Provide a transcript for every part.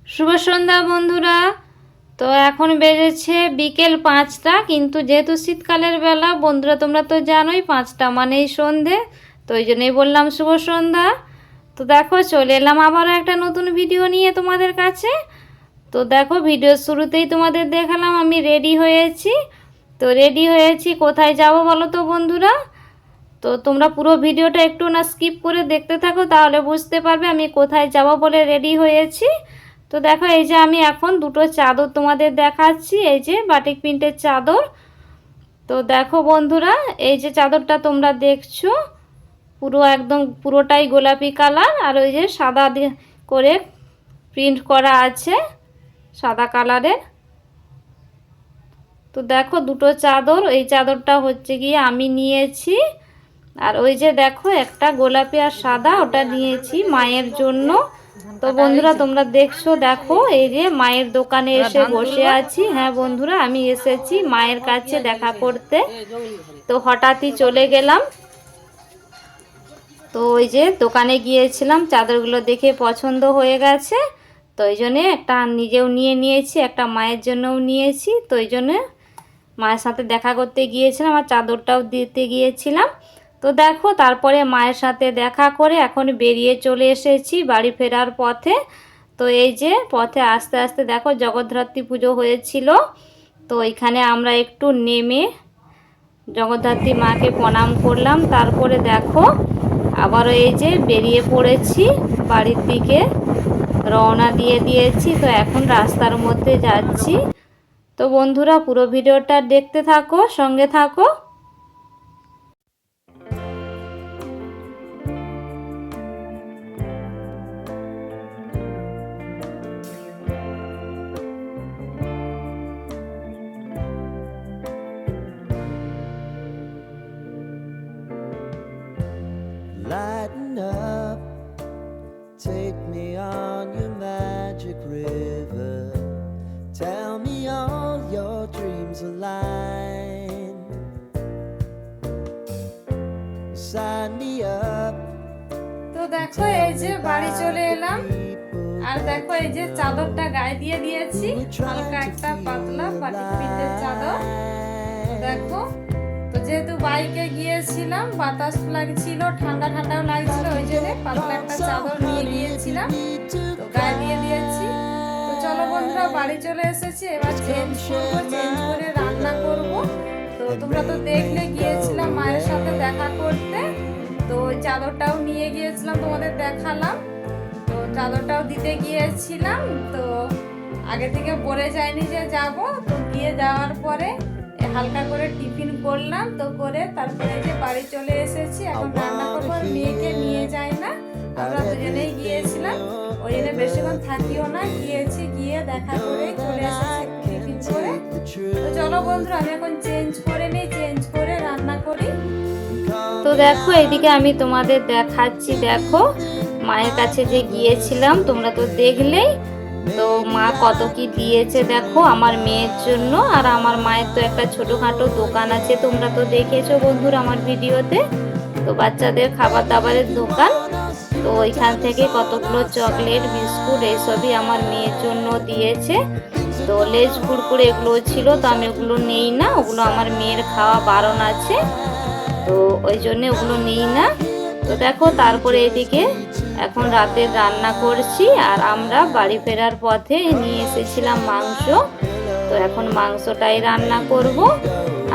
শুভ সন্ধ্যা বন্ধুরা। তো এখন বেজেছে বিকেল 5টা, কিন্তু যেহেতু শীতকালের বেলা বন্ধুরা তোমরা তো জানোই 5টা মানেই সন্ধে, তো ওই জন্যই বললাম শুভ সন্ধ্যা। তো দেখো চলে এলাম আবারও একটা নতুন ভিডিও নিয়ে তোমাদের কাছে। তো দেখো ভিডিওর শুরুতেই তোমাদের দেখালাম আমি রেডি হয়েছি। তো রেডি হয়েছি, কোথায় যাব বলো তো বন্ধুরা? তো তোমরা পুরো ভিডিওটা একটু না স্কিপ করে দেখতে থাকো, তাহলে বুঝতে পারবে আমি কোথায় যাব বলে রেডি হয়েছি। তো দেখো এই যে আমি এখন দুটো চাদর তোমাদের দেখাচ্ছি, এই যে বাটিক প্রিন্টের চাদর। তো দেখো বন্ধুরা, এই যে চাদরটা তোমরা দেখছো পুরো একদম পুরোটাই গোলাপি কালার, আর ওই যে সাদা করে প্রিন্ট করা আছে সাদা কালারের। তো দেখো দুটো চাদর, এই চাদরটা হচ্ছে গিয়ে আমি নিয়েছি, আর ওই যে দেখো একটা গোলাপি আর সাদা ওটা নিয়েছি মায়ের জন্য। তো বন্ধুরা তোমরা দেখছো, দেখো এই যে মায়ের দোকানে এসে বসে আছি। হ্যাঁ বন্ধুরা, আমি এসেছি মায়ের কাছে দেখা করতে। তো হঠাৎই চলে গেলাম। তো ওই যে দোকানে গিয়েছিলাম, চাদরগুলো দেখে পছন্দ হয়ে গেছে, তো ওই জন্যে একটা নিজেও নিয়ে নিয়েছি, একটা মায়ের জন্যও নিয়েছি। তো ওই জন্যে মায়ের সাথে দেখা করতে গিয়েছিলাম আর চাদরটাও দিতে গিয়েছিলাম। তো দেখো তারপরে মায়ের সাথে দেখা করে এখন বেরিয়ে চলে এসেছি বাড়ি ফেরার পথে। তো এই যে পথে আস্তে আস্তে দেখো জগদ্ধাত্রী পুজো হয়েছিল, তো এখানে আমরা একটু নেমে জগদ্ধাত্রী মাকে প্রণাম করলাম। তারপরে দেখো আবারও এই যে বেরিয়ে পড়েছি বাড়ির দিকে, রওনা দিয়ে দিয়েছি। তো এখন রাস্তার মধ্যে যাচ্ছি। তো বন্ধুরা পুরো ভিডিওটা দেখতে থাকো, সঙ্গে থাকো। Lighten up, take me on your magic river. Tell me all your dreams align. Sign me up. তো দেখো এই যে বাড়ি চলে এলাম, আর দেখো এই যে চাদরটা গায়ে দিয়ে দিয়েছি, হালকা একটা পাতলা বাটিক প্রিন্টের চাদর। দেখো তো যেহেতু বাইকে গিয়েছিলাম বাতাস লাগছিল, ঠান্ডা ঠান্ডাও লাগছিল, ওই জন্য পাতলা একটা চাদর নিয়ে গিয়েছিলাম, তো গায়ে দিয়ে দিয়েছি। তো চলো বন্ধুরা বাড়ি চলে এসেছি, এবার চেঞ্জ করবো, চেঞ্জ করে রান্না করব। তো তোমরা তো দেখলে গিয়েছিলাম মায়ের সাথে দেখা করতে, তো ওই চাদরটাও নিয়ে গিয়েছিলাম তোমাদের দেখালাম। তো চাদরটাও দিতে গিয়েছিলাম, তো আগে থেকে বলে যায়নি যে যাব। তো গিয়ে যাওয়ার পরে হালকা করে টিফিন করলাম, তো করে তারপরে যে বাড়ি চলে এসেছি, এখন রান্না করবো। আর মেয়েকে নিয়ে যাই না, আমরা দুজনেই গিয়েছিলাম, ওই জন্য বেশিক্ষণ থাকিও না, গিয়েছি গিয়ে দেখা করে চলে এসেছি টিফিন করে। তো চলো বন্ধুরা আমি এখন চেঞ্জ করে নিই, চেঞ্জ করে রান্না করি। তো দেখো এদিকে আমি তোমাদের দেখাচ্ছি, দেখো মায়ের কাছে যে গিয়েছিলাম তোমরা তো দেখলেই, তো মা কত কি দিয়েছে দেখো আমার মেয়ের জন্য। আর আমার মায়ের তো একটা ছোটোখাটো দোকান আছে, তোমরা তো দেখেছো বন্ধুরা আমার ভিডিওতে, তো বাচ্চাদের খাবার দাবারের দোকান। তো ওইখান থেকে কতগুলো চকলেট বিস্কুট এইসবই আমার মেয়ের জন্য দিয়েছে। তো লেজ কুরকুরে এগুলো ছিল, তো আমি ওগুলো নেই না, ওগুলো আমার মেয়ের খাওয়া বারণ আছে, তো ওই জন্যে ওগুলো নেই না। তো দেখো তারপরে এদিকে এখন রাতের রান্না করছি, আর আমরা বাড়ি ফেরার পথে নিয়ে এসেছিলাম মাংস, তো এখন মাংসটাই রান্না করব।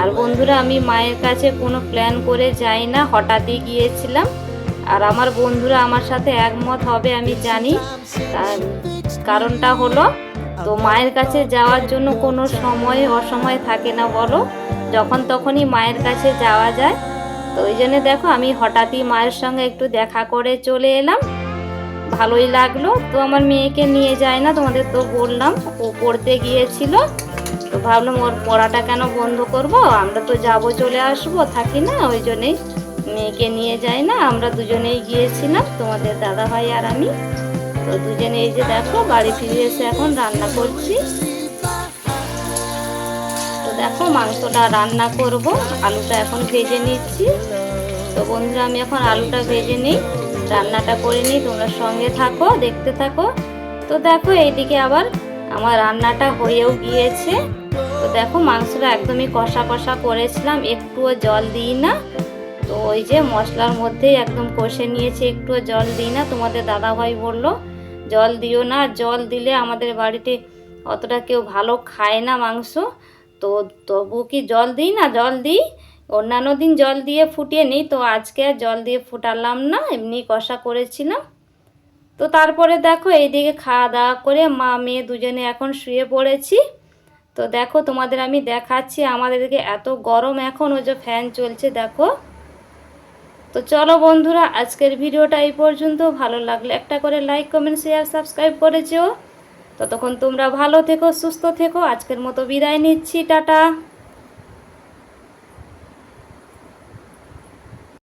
আর বন্ধুরা আমি মায়ের কাছে কোনো প্ল্যান করে যাই না, হঠাৎই গিয়েছিলাম। আর আমার বন্ধুরা আমার সাথে একমত হবে আমি জানি, কারণটা হলো তো মায়ের কাছে যাওয়ার জন্য কোনো সময় অসময় থাকে না বলো, যখন তখনই মায়ের কাছে যাওয়া যায়। তো ওই জন্য দেখো আমি হঠাৎই মায়ের সঙ্গে একটু দেখা করে চলে এলাম, ভালোই লাগলো। তো আমার মেয়েকে নিয়ে যায় না, তোমাদের তো বললাম ও পড়তে গিয়েছিল, তো ভাবলাম ওর পড়াটা কেন বন্ধ করব, আমরা তো যাব চলে আসবো, থাকি না, ওই জন্যেই মেয়েকে নিয়ে যায় না। আমরা দুজনেই গিয়েছিলাম, তোমাদের দাদা ভাই আর আমি। তো দুজনে এই যে দেখো বাড়ি ফিরে এসে এখন রান্না করছি। তো দেখো মাংসটা রান্না করব, আলুটা এখন ভেজে নিচ্ছি। তো বন্ধুরা আমি এখন আলুটা ভেজে নিই, রান্নাটা করে নিই, তোমরা সঙ্গে থাকো, দেখতে থাকো। তো দেখো এইদিকে আবার আমার রান্নাটা হয়েও গিয়েছে। তো দেখো মাংসটা একদমই কষা কষা করেছিলাম, একটুও জল দিই না। তো ওই যে মশলার মধ্যেই একদম কষে নিয়েছে, একটুও জল দিই না। তোমাদের দাদাভাই বললো জল দিও না, জল দিলে আমাদের বাড়িতে অতটা কেউ ভালো খায় না মাংস। তো তবু কি জল দিই না, জল দিই। অন্যান্য দিন জল দিয়ে ফুটিয়ে নিই, তো আজকে আর জল দিয়ে ফুটালাম না, এমনি কষা করেছিলাম। তো তারপরে দেখো এইদিকে খাওয়া দাওয়া করে মা মেয়ে দুজনে এখন শুয়ে পড়েছি। তো দেখো তোমাদের আমি দেখাচ্ছি, আমাদের দিকে এত গরম এখন, ওই যে ফ্যান চলছে দেখো। তো চলো বন্ধুরা, আজকের ভিডিওটা এই পর্যন্ত। ভালো লাগলে একটা করে লাইক কমেন্ট শেয়ার সাবস্ক্রাইব করে যেও। ততক্ষণ তোমরা ভালো থেকো, সুস্থ থেকো। আজকের মতো বিদায় নিচ্ছি, টাটা।